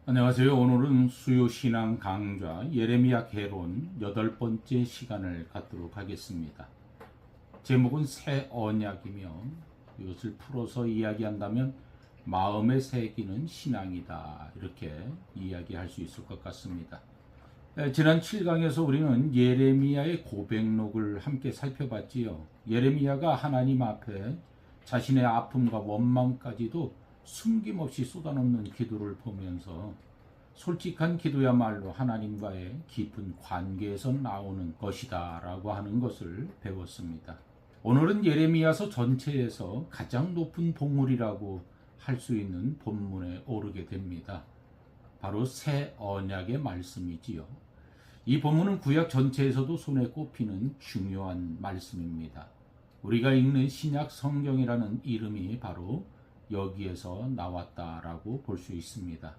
안녕하세요. 오늘은 수요 신앙 강좌 예레미야 개론 8번째 시간을 갖도록 하겠습니다. 제목은 새 언약이며 이것을 풀어서 이야기한다면 마음에 새기는 신앙이다, 이렇게 이야기할 수 있을 것 같습니다. 지난 7강에서 우리는 예레미야의 고백록을 함께 살펴봤지요. 예레미야가 하나님 앞에 자신의 아픔과 원망까지도 숨김없이 쏟아놓는 기도를 보면서 솔직한 기도야말로 하나님과의 깊은 관계에서 나오는 것이다 라고 하는 것을 배웠습니다. 오늘은 예레미야서 전체에서 가장 높은 봉우리라고 할 수 있는 본문에 오르게 됩니다. 바로 새 언약의 말씀이지요. 이 본문은 구약 전체에서도 손에 꼽히는 중요한 말씀입니다. 우리가 읽는 신약 성경이라는 이름이 바로 여기에서 나왔다라고 볼 수 있습니다.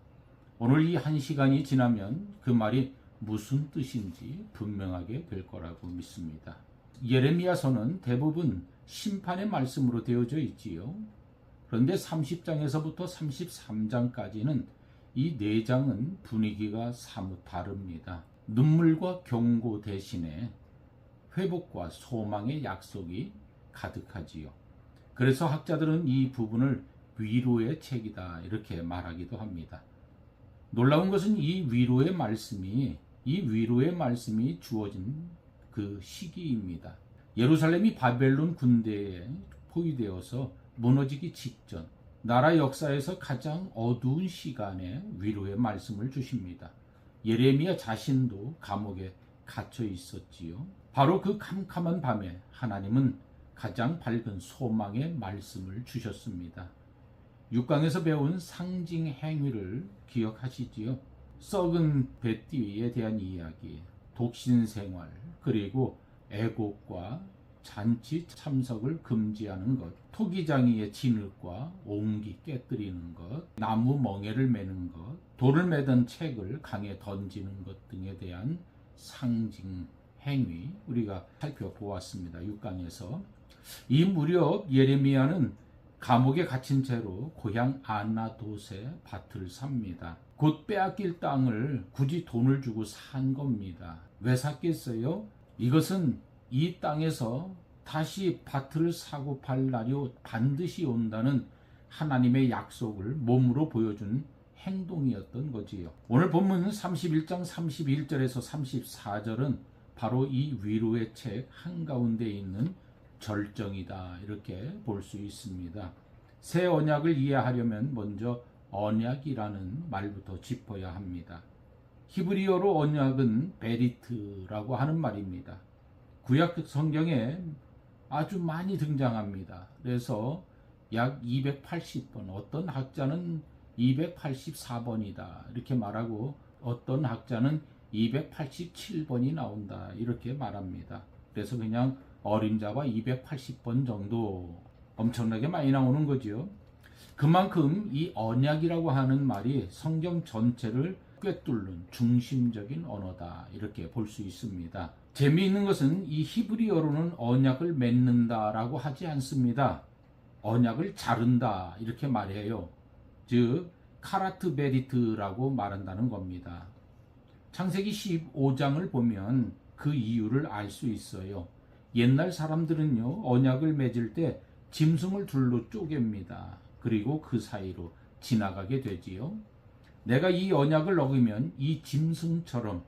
오늘 이 한 시간이 지나면 그 말이 무슨 뜻인지 분명하게 될 거라고 믿습니다. 예레미야서는 대부분 심판의 말씀으로 되어져 있지요. 그런데 30장에서부터 33장까지는 이 4장은 분위기가 사뭇 다릅니다. 눈물과 경고 대신에 회복과 소망의 약속이 가득하지요. 그래서 학자들은 이 부분을 위로의 책이다 이렇게 말하기도 합니다. 놀라운 것은 이 위로의 말씀이 주어진 그 시기입니다. 예루살렘이 바벨론 군대에 포위되어서 무너지기 직전, 나라 역사에서 가장 어두운 시간에 위로의 말씀을 주십니다. 예레미야 자신도 감옥에 갇혀 있었지요. 바로 그 캄캄한 밤에 하나님은 가장 밝은 소망의 말씀을 주셨습니다. 6강에서 배운 상징 행위를 기억하시지요? 썩은 뱃띠에 대한 이야기, 독신 생활, 그리고 애곡과 잔치 참석을 금지하는 것, 토기장이의 진흙과 옹기 깨뜨리는 것, 나무 멍에를 매는 것, 돌을 매던 책을 강에 던지는 것 등에 대한 상징 행위 우리가 살펴보았습니다. 6강에서. 이 무렵 예레미야는 감옥에 갇힌 채로 고향 아나돗에 밭을 삽니다. 곧 빼앗길 땅을 굳이 돈을 주고 산 겁니다. 왜 샀겠어요? 이것은 이 땅에서 다시 밭을 사고 팔 날이 반드시 온다는 하나님의 약속을 몸으로 보여준 행동이었던 거지요. 오늘 본문 31장 31절에서 34절은 바로 이 위로의 책 한가운데 있는 절정이다 이렇게 볼 수 있습니다. 새 언약을 이해하려면 먼저 언약이라는 말부터 짚어야 합니다. 히브리어로 언약은 베리트라고 하는 말입니다. 구약 성경에 아주 많이 등장합니다. 그래서 약 280번, 어떤 학자는 284번이다 이렇게 말하고 어떤 학자는 287번이 나온다 이렇게 말합니다. 그래서 그냥 어림잡아 280번 정도, 엄청나게 많이 나오는 거죠. 그만큼 이 언약이라고 하는 말이 성경 전체를 꿰뚫는 중심적인 언어다 이렇게 볼 수 있습니다. 재미있는 것은 이 히브리어로는 언약을 맺는다라고 하지 않습니다. 언약을 자른다 이렇게 말해요. 즉 카라트 베리트라고 말한다는 겁니다. 창세기 15장을 보면 그 이유를 알 수 있어요. 옛날 사람들은요, 언약을 맺을 때 짐승을 둘로 쪼갭니다. 그리고 그 사이로 지나가게 되지요. 내가 이 언약을 어기면 이 짐승처럼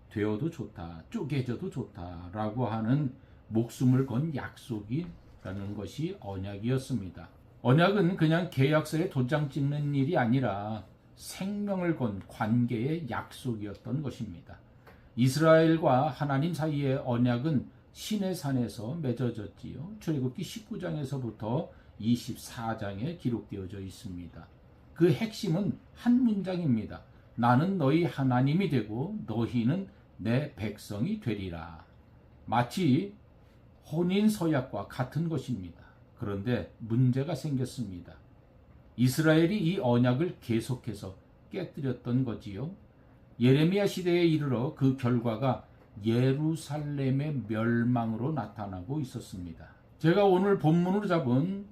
되어도 좋다, 쪼개져도 좋다 라고 하는 목숨을 건 약속이라는 것이 언약이었습니다. 언약은 그냥 계약서에 도장 찍는 일이 아니라 생명을 건 관계의 약속이었던 것입니다. 이스라엘과 하나님 사이의 언약은 시내산에서 맺어졌지요. 출애굽기 19장에서부터 24장에 기록되어져 있습니다. 그 핵심은 한 문장입니다. 나는 너희 하나님이 되고 너희는 내 백성이 되리라. 마치 혼인서약과 같은 것입니다. 그런데 문제가 생겼습니다. 이스라엘이 이 언약을 계속해서 깨뜨렸던 거지요. 예레미야 시대에 이르러 그 결과가 예루살렘의 멸망으로 나타나고 있었습니다. 제가 오늘 본문으로 잡은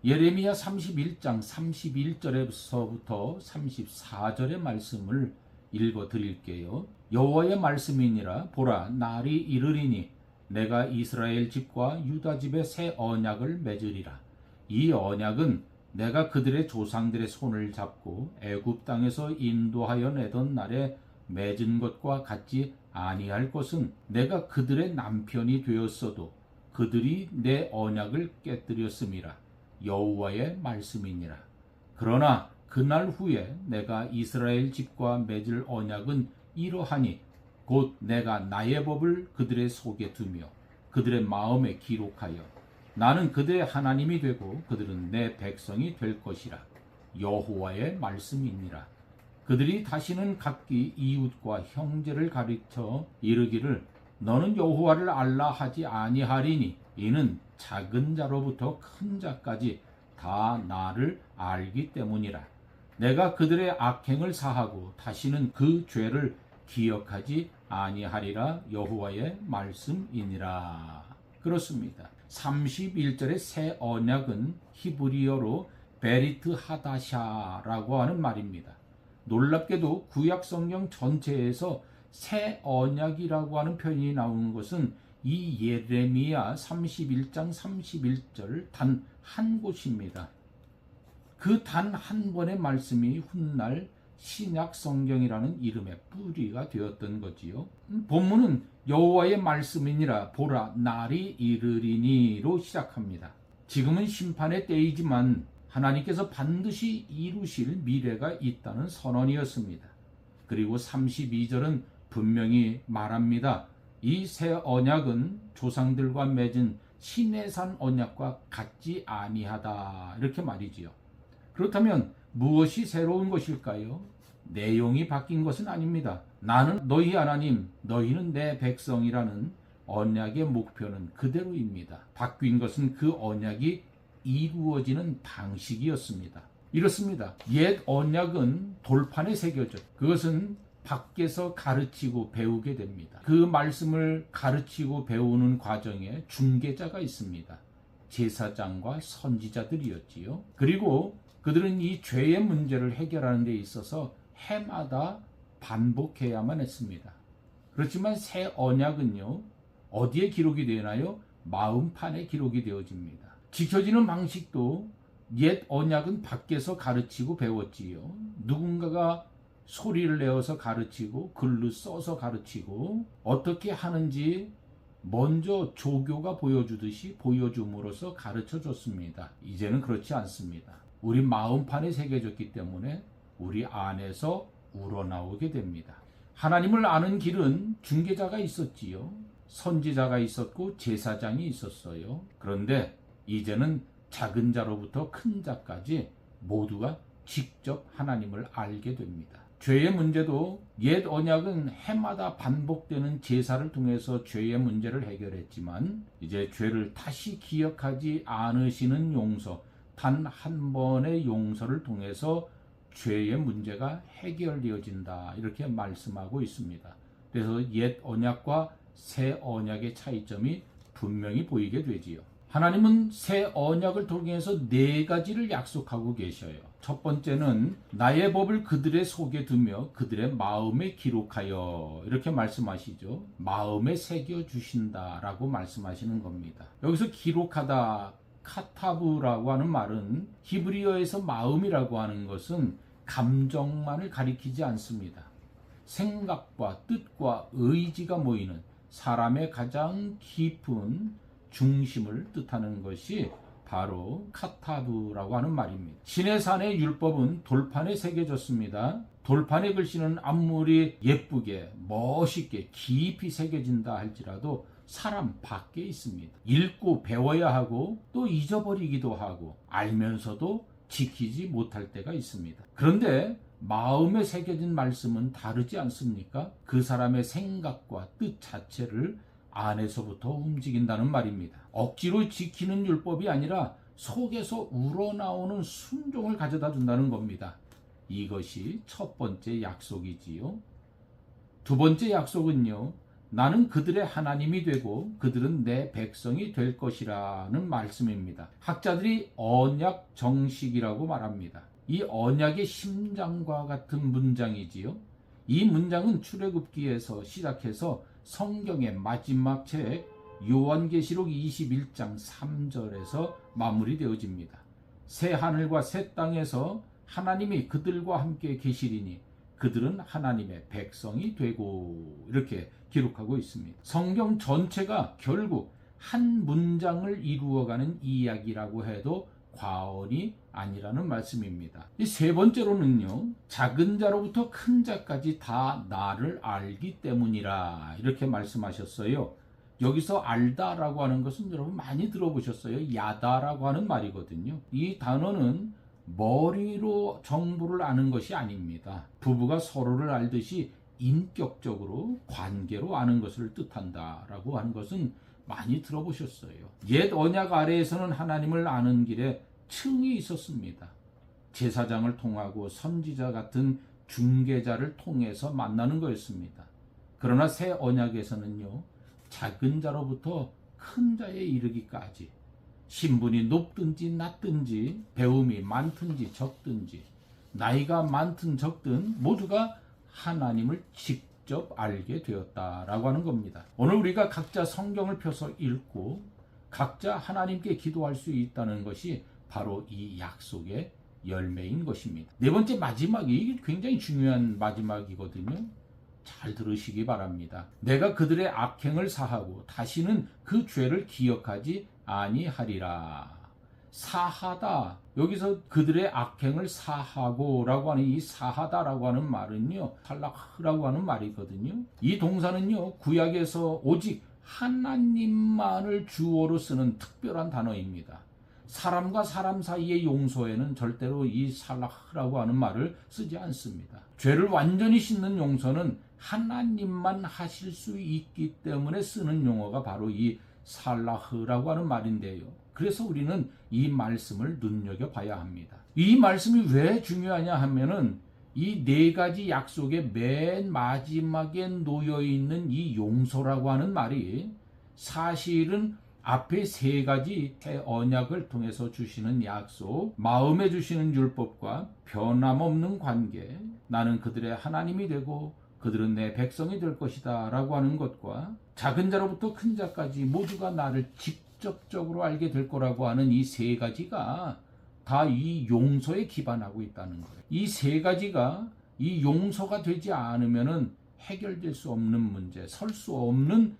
예레미야 31장 31절에서부터 34절의 말씀을 읽어 드릴게요. 여호와의 말씀이니라. 보라, 날이 이르리니 내가 이스라엘 집과 유다 집에 새 언약을 맺으리라. 이 언약은 내가 그들의 조상들의 손을 잡고 애굽 땅에서 인도하여 내던 날에 맺은 것과 같지 아니할 것은 내가 그들의 남편이 되었어도 그들이 내 언약을 깨뜨렸음이라. 여호와의 말씀이니라. 그러나 그날 후에 내가 이스라엘 집과 맺을 언약은 이러하니 곧 내가 나의 법을 그들의 속에 두며 그들의 마음에 기록하여 나는 그들의 하나님이 되고 그들은 내 백성이 될 것이라. 여호와의 말씀이니라. 그들이 다시는 각기 이웃과 형제를 가르쳐 이르기를 너는 여호와를 알라 하지 아니하리니 이는 작은 자로부터 큰 자까지 다 나를 알기 때문이라. 내가 그들의 악행을 사하고 다시는 그 죄를 기억하지 아니하리라. 여호와의 말씀이니라. 그렇습니다. 31절의 새 언약은 히브리어로 베리트 하다샤라고 하는 말입니다. 놀랍게도 구약 성경 전체에서 새 언약이라고 하는 표현이 나오는 것은 이 예레미야 31장 31절 단 한 곳입니다. 그 단 한 번의 말씀이 훗날 신약 성경이라는 이름의 뿌리가 되었던 거지요. 본문은 여호와의 말씀이니라. 보라, 날이 이르리니로 시작합니다. 지금은 심판의 때이지만 하나님께서 반드시 이루실 미래가 있다는 선언이었습니다. 그리고 32절은 분명히 말합니다. 이 새 언약은 조상들과 맺은 시내산 언약과 같지 아니하다. 이렇게 말이지요. 그렇다면 무엇이 새로운 것일까요? 내용이 바뀐 것은 아닙니다. 나는 너희 하나님, 너희는 내 백성이라는 언약의 목표는 그대로입니다. 바뀐 것은 그 언약이 이루어지는 방식이었습니다. 이렇습니다. 옛 언약은 돌판에 새겨져. 그것은 밖에서 가르치고 배우게 됩니다. 그 말씀을 가르치고 배우는 과정에 중개자가 있습니다. 제사장과 선지자들이었지요. 그리고 그들은 이 죄의 문제를 해결하는 데 있어서 해마다 반복해야만 했습니다. 그렇지만 새 언약은요, 어디에 기록이 되나요? 마음판에 기록이 되어집니다. 지켜지는 방식도 옛 언약은 밖에서 가르치고 배웠지요. 누군가가 소리를 내어서 가르치고 글로 써서 가르치고 어떻게 하는지 먼저 조교가 보여주듯이 보여줌으로써 가르쳐 줬습니다. 이제는 그렇지 않습니다. 우리 마음판에 새겨졌기 때문에 우리 안에서 우러나오게 됩니다. 하나님을 아는 길은 중개자가 있었지요. 선지자가 있었고 제사장이 있었어요. 그런데 이제는 작은 자로부터 큰 자까지 모두가 직접 하나님을 알게 됩니다. 죄의 문제도 옛 언약은 해마다 반복되는 제사를 통해서 죄의 문제를 해결했지만 이제 죄를 다시 기억하지 않으시는 용서, 단 한 번의 용서를 통해서 죄의 문제가 해결되어진다. 이렇게 말씀하고 있습니다. 그래서 옛 언약과 새 언약의 차이점이 분명히 보이게 되지요. 하나님은 새 언약을 통해서 4가지를 약속하고 계셔요. 첫 번째는 나의 법을 그들의 속에 두며 그들의 마음에 기록하여, 이렇게 말씀하시죠. 마음에 새겨주신다라고 말씀하시는 겁니다. 여기서 기록하다, 카타브라고 하는 말은 히브리어에서 마음이라고 하는 것은 감정만을 가리키지 않습니다. 생각과 뜻과 의지가 모이는 사람의 가장 깊은 중심을 뜻하는 것이 바로 카타브라고 하는 말입니다. 시내산의 율법은 돌판에 새겨졌습니다. 돌판의 글씨는 아무리 예쁘게 멋있게 깊이 새겨진다 할지라도 사람 밖에 있습니다. 읽고 배워야 하고 또 잊어버리기도 하고 알면서도 지키지 못할 때가 있습니다. 그런데 마음에 새겨진 말씀은 다르지 않습니까? 그 사람의 생각과 뜻 자체를 안에서부터 움직인다는 말입니다. 억지로 지키는 율법이 아니라 속에서 우러나오는 순종을 가져다 준다는 겁니다. 이것이 첫 번째 약속이지요. 두 번째 약속은요, 나는 그들의 하나님이 되고 그들은 내 백성이 될 것이라는 말씀입니다. 학자들이 언약 정식이라고 말합니다. 이 언약의 심장과 같은 문장이지요. 이 문장은 출애굽기에서 시작해서 성경의 마지막 책 요한계시록 21장 3절에서 마무리되어집니다. 새 하늘과 새 땅에서 하나님이 그들과 함께 계시리니 그들은 하나님의 백성이 되고, 이렇게 기록하고 있습니다. 성경 전체가 결국 한 문장을 이루어가는 이야기라고 해도 과언이 아니라는 말씀입니다. 이 세 번째로는요, 작은 자로부터 큰 자까지 다 나를 알기 때문이라, 이렇게 말씀하셨어요. 여기서 알다라고 하는 것은 여러분 많이 들어보셨어요. 야다라고 하는 말이거든요. 이 단어는 머리로 정보를 아는 것이 아닙니다. 부부가 서로를 알듯이 인격적으로 관계로 아는 것을 뜻한다라고 하는 것은 많이 들어보셨어요. 옛 언약 아래에서는 하나님을 아는 길에 층이 있었습니다. 제사장을 통하고 선지자 같은 중개자를 통해서 만나는 거였습니다. 그러나 새 언약에서는요, 작은 자로부터 큰 자에 이르기까지, 신분이 높든지 낮든지, 배움이 많든지 적든지, 나이가 많든 적든 모두가 하나님을 직접 알게 되었다라고 하는 겁니다. 오늘 우리가 각자 성경을 펴서 읽고 각자 하나님께 기도할 수 있다는 것이 바로 이 약속의 열매인 것입니다. 네 번째, 마지막이 굉장히 중요한 마지막이거든요. 잘 들으시기 바랍니다. 내가 그들의 악행을 사하고 다시는 그 죄를 기억하지 아니하리라. 사하다, 여기서 그들의 악행을 사하고 라고 하는 이 사하다라고 하는 말은요, 살라흐라고 하는 말이거든요. 이 동사는요, 구약에서 오직 하나님만을 주어로 쓰는 특별한 단어입니다. 사람과 사람 사이의 용서에는 절대로 이 살라흐라고 하는 말을 쓰지 않습니다. 죄를 완전히 씻는 용서는 하나님만 하실 수 있기 때문에 쓰는 용어가 바로 이 살라흐라고 하는 말인데요. 그래서 우리는 이 말씀을 눈여겨봐야 합니다. 이 말씀이 왜 중요하냐 하면은 이 네 가지 약속의 맨 마지막에 놓여있는 이 용서라고 하는 말이 사실은 앞에 세 가지 새 언약을 통해서 주시는 약속, 마음에 주시는 율법과 변함없는 관계, 나는 그들의 하나님이 되고 그들은 내 백성이 될 것이다 라고 하는 것과 작은 자로부터 큰 자까지 모두가 나를 직접적으로 알게 될 거라고 하는 이 세 가지가 다 이 용서에 기반하고 있다는 거예요. 이 세 가지가 이 용서가 되지 않으면은 해결될 수 없는 문제, 설 수 없는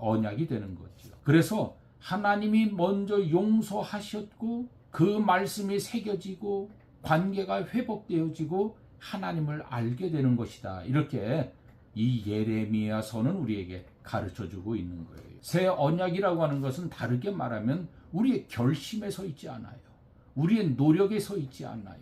언약이 되는 거죠. 그래서 하나님이 먼저 용서하셨고 그 말씀이 새겨지고 관계가 회복되어지고 하나님을 알게 되는 것이다. 이렇게 이 예레미야서는 우리에게 가르쳐주고 있는 거예요. 새 언약이라고 하는 것은 다르게 말하면 우리의 결심에 서 있지 않아요. 우리의 노력에 서 있지 않아요.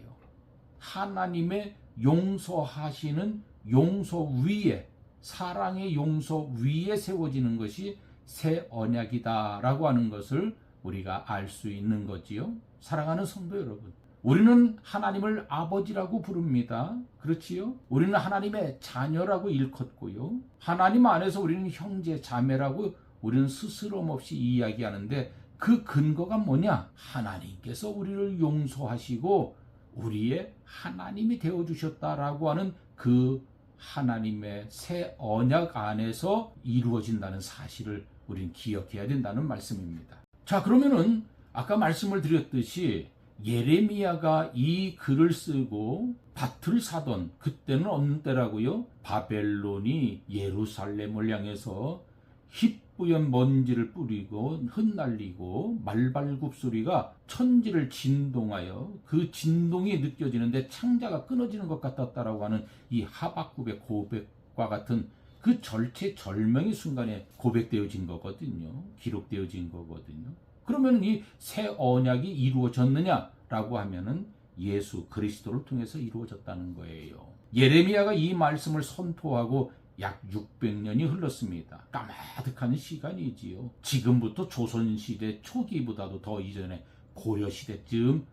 하나님의 용서하시는 용서 위에, 사랑의 용서 위에 세워지는 것이 새 언약이다라고 하는 것을 우리가 알 수 있는 거지요. 사랑하는 성도 여러분, 우리는 하나님을 아버지라고 부릅니다. 그렇지요? 우리는 하나님의 자녀라고 일컫고요. 하나님 안에서 우리는 형제, 자매라고 우리는 스스럼 없이 이야기하는데 그 근거가 뭐냐? 하나님께서 우리를 용서하시고 우리의 하나님이 되어주셨다라고 하는 그 하나님의 새 언약 안에서 이루어진다는 사실을 우리는 기억해야 된다는 말씀입니다. 자, 그러면은 아까 말씀을 드렸듯이 예레미야가 이 글을 쓰고 밭을 사던 그때는 어느 때라고요? 바벨론이 예루살렘을 향해서 희뿌연 먼지를 뿌리고 흩날리고 말발굽 소리가 천지를 진동하여 그 진동이 느껴지는데 창자가 끊어지는 것 같았다라고 하는 이 하박국의 고백과 같은 그 절체절명의 순간에 고백되어진 거거든요. 기록되어진 거거든요. 그러면 이 새 언약이 이루어졌느냐라고 하면은 예수 그리스도를 통해서 이루어졌다는 거예요. 예레미야가 이 말씀을 선포하고 약 600년이 흘렀습니다. 까마득한 시간이지요. 지금부터 조선시대 초기보다도 더 이전에 고려시대쯤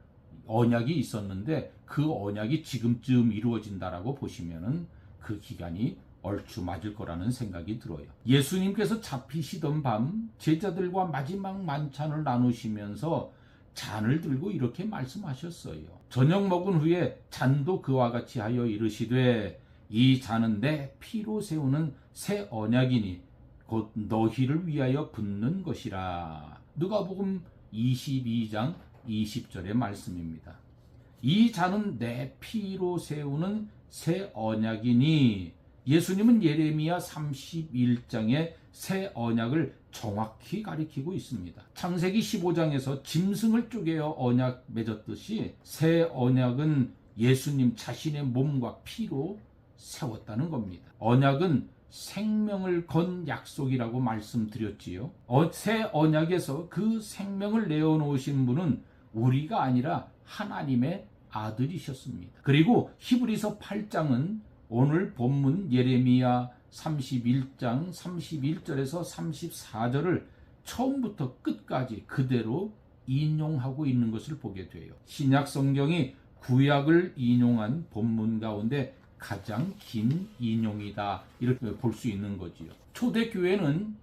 언약이 있었는데 그 언약이 지금쯤 이루어진다라고 보시면은 그 기간이 얼추 맞을 거라는 생각이 들어요. 예수님께서 잡히시던 밤 제자들과 마지막 만찬을 나누시면서 잔을 들고 이렇게 말씀하셨어요. 저녁 먹은 후에 잔도 그와 같이 하여 이르시되 이 잔은 내 피로 세우는 새 언약이니 곧 너희를 위하여 붓는 것이라. 누가복음 22장 20절의 말씀입니다. 이 잔은 내 피로 세우는 새 언약이니, 예수님은 예레미야 31장의 새 언약을 정확히 가리키고 있습니다. 창세기 15장에서 짐승을 쪼개어 언약 맺었듯이 새 언약은 예수님 자신의 몸과 피로 세웠다는 겁니다. 언약은 생명을 건 약속이라고 말씀드렸지요. 새 언약에서 그 생명을 내어놓으신 분은 우리가 아니라 하나님의 아들이셨습니다. 그리고 히브리서 8장은 오늘 본문 예레미야 31장 31절에서 34절을 처음부터 끝까지 그대로 인용하고 있는 것을 보게 돼요. 신약 성경이 구약을 인용한 본문 가운데 가장 긴 인용이다, 이렇게 볼 수 있는 거지요. 초대교회는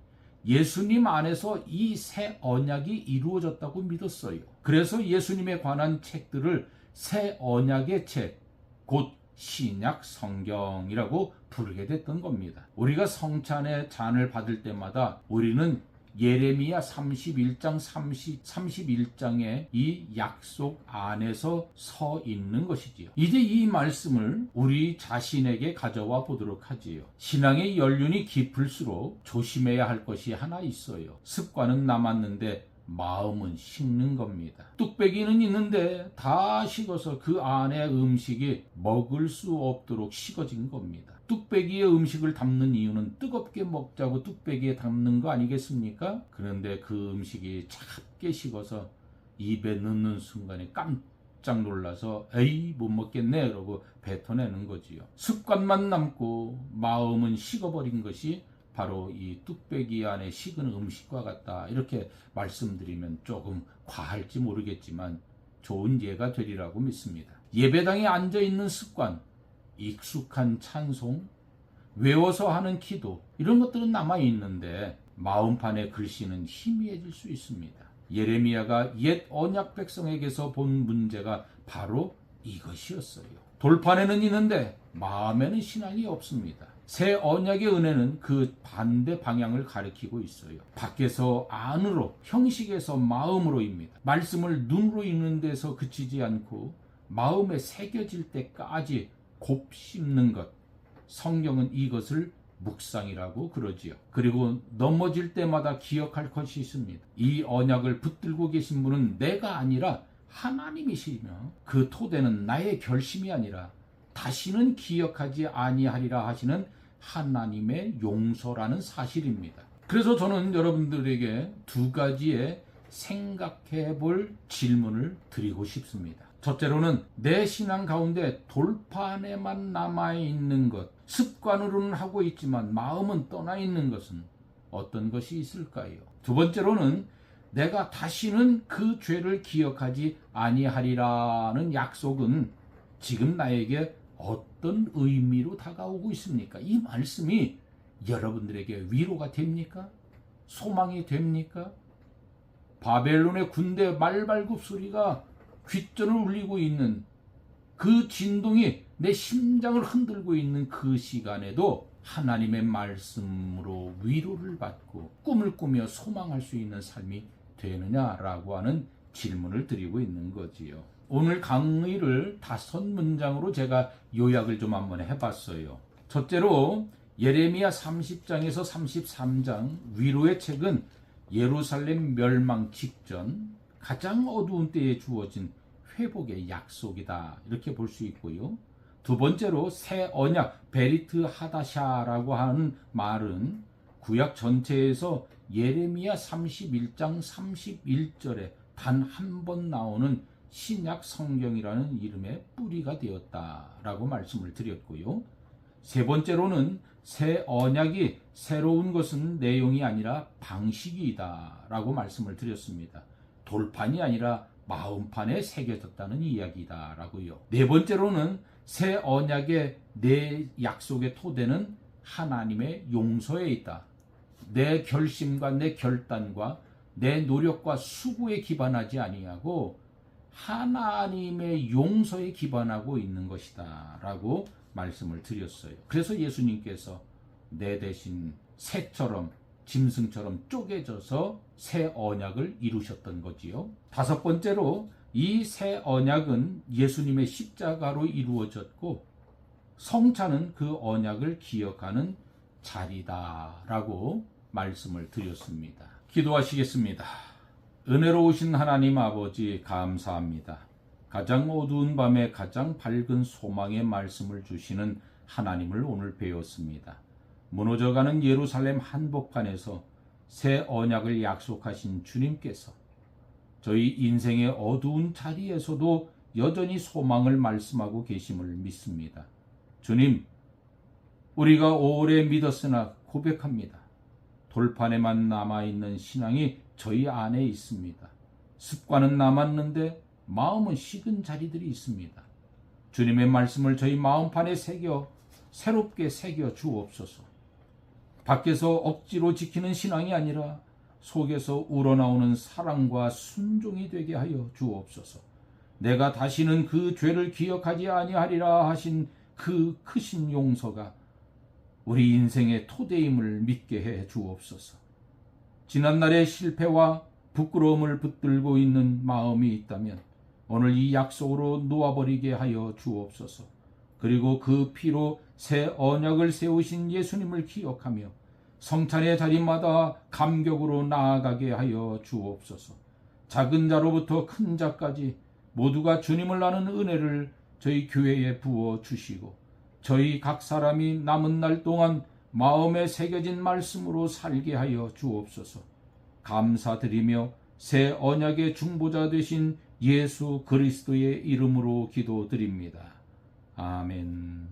예수님 안에서 이 새 언약이 이루어졌다고 믿었어요. 그래서 예수님에 관한 책들을 새 언약의 책, 곧 신약 성경이라고 부르게 됐던 겁니다. 우리가 성찬의 잔을 받을 때마다 우리는 예레미야 31장 31장의 이 약속 안에서 서 있는 것이지요. 이제 이 말씀을 우리 자신에게 가져와 보도록 하지요. 신앙의 연륜이 깊을수록 조심해야 할 것이 하나 있어요. 습관은 남았는데 마음은 식는 겁니다. 뚝배기는 있는데 다 식어서 그 안에 음식이 먹을 수 없도록 식어진 겁니다. 뚝배기에 음식을 담는 이유는 뜨겁게 먹자고 뚝배기에 담는 거 아니겠습니까? 그런데 그 음식이 차갑게 식어서 입에 넣는 순간에 깜짝 놀라서 에이 못 먹겠네 이러고 뱉어내는 거지요. 습관만 남고 마음은 식어버린 것이 바로 이 뚝배기 안에 식은 음식과 같다, 이렇게 말씀드리면 조금 과할지 모르겠지만 좋은 예가 되리라고 믿습니다. 예배당에 앉아있는 습관, 익숙한 찬송, 외워서 하는 기도, 이런 것들은 남아있는데 마음판의 글씨는 희미해질 수 있습니다. 예레미야가 옛 언약 백성에게서 본 문제가 바로 이것이었어요. 돌판에는 있는데 마음에는 신앙이 없습니다. 새 언약의 은혜는 그 반대 방향을 가리키고 있어요. 밖에서 안으로, 형식에서 마음으로입니다. 말씀을 눈으로 읽는 데서 그치지 않고 마음에 새겨질 때까지 곱씹는 것, 성경은 이것을 묵상이라고 그러지요. 그리고 넘어질 때마다 기억할 것이 있습니다. 이 언약을 붙들고 계신 분은 내가 아니라 하나님이시며 그 토대는 나의 결심이 아니라 다시는 기억하지 아니하리라 하시는 하나님의 용서라는 사실입니다. 그래서 저는 여러분들에게 두 가지의 생각해 볼 질문을 드리고 싶습니다. 첫째로는 내 신앙 가운데 돌판에만 남아있는 것, 습관으로는 하고 있지만 마음은 떠나 있는 것은 어떤 것이 있을까요? 두 번째로는 내가 다시는 그 죄를 기억하지 아니하리라는 약속은 지금 나에게 어떤 의미로 다가오고 있습니까? 이 말씀이 여러분들에게 위로가 됩니까? 소망이 됩니까? 바벨론의 군대 말발굽 소리가 귓전을 울리고 있는 그 진동이 내 심장을 흔들고 있는 그 시간에도 하나님의 말씀으로 위로를 받고 꿈을 꾸며 소망할 수 있는 삶이 되느냐라고 하는 질문을 드리고 있는 거지요. 오늘 강의를 5문장으로 제가 요약을 좀 한번 해봤어요. 첫째로 예레미야 30장에서 33장 위로의 책은 예루살렘 멸망 직전 가장 어두운 때에 주어진 회복의 약속이다, 이렇게 볼 수 있고요. 두 번째로 새 언약 베리트 하다샤라고 하는 말은 구약 전체에서 예레미야 31장 31절에 단 한 번 나오는 신약 성경이라는 이름의 뿌리가 되었다라고 말씀을 드렸고요. 세 번째로는 새 언약이 새로운 것은 내용이 아니라 방식이다 라고 말씀을 드렸습니다. 돌판이 아니라 마음판에 새겨졌다는 이야기다 라고요. 네 번째로는 새 언약의 내 약속의 토대는 하나님의 용서에 있다. 내 결심과 내 결단과 내 노력과 수고에 기반하지 아니하고 하나님의 용서에 기반하고 있는 것이다 라고 말씀을 드렸어요. 그래서 예수님께서 내 대신 새처럼 짐승처럼 쪼개져서 새 언약을 이루셨던 거지요. 다섯 번째로 이 새 언약은 예수님의 십자가로 이루어졌고 성찬은 그 언약을 기억하는 자리다라고 말씀을 드렸습니다. 기도하시겠습니다. 은혜로우신 하나님 아버지 감사합니다. 가장 어두운 밤에 가장 밝은 소망의 말씀을 주시는 하나님을 오늘 배웠습니다. 무너져가는 예루살렘 한복판에서 새 언약을 약속하신 주님께서 저희 인생의 어두운 자리에서도 여전히 소망을 말씀하고 계심을 믿습니다. 주님, 우리가 오래 믿었으나 고백합니다. 돌판에만 남아있는 신앙이 저희 안에 있습니다. 습관은 남았는데 마음은 식은 자리들이 있습니다. 주님의 말씀을 저희 마음판에 새롭게 새겨 주옵소서. 밖에서 억지로 지키는 신앙이 아니라 속에서 우러나오는 사랑과 순종이 되게 하여 주옵소서. 내가 다시는 그 죄를 기억하지 아니하리라 하신 그 크신 용서가 우리 인생의 토대임을 믿게 해 주옵소서. 지난날의 실패와 부끄러움을 붙들고 있는 마음이 있다면 오늘 이 약속으로 놓아버리게 하여 주옵소서. 그리고 그 피로 새 언약을 세우신 예수님을 기억하며 성찬의 자리마다 감격으로 나아가게 하여 주옵소서. 작은 자로부터 큰 자까지 모두가 주님을 아는 은혜를 저희 교회에 부어 주시고 저희 각 사람이 남은 날 동안 마음에 새겨진 말씀으로 살게 하여 주옵소서. 감사드리며 새 언약의 중보자 되신 예수 그리스도의 이름으로 기도드립니다. 아멘.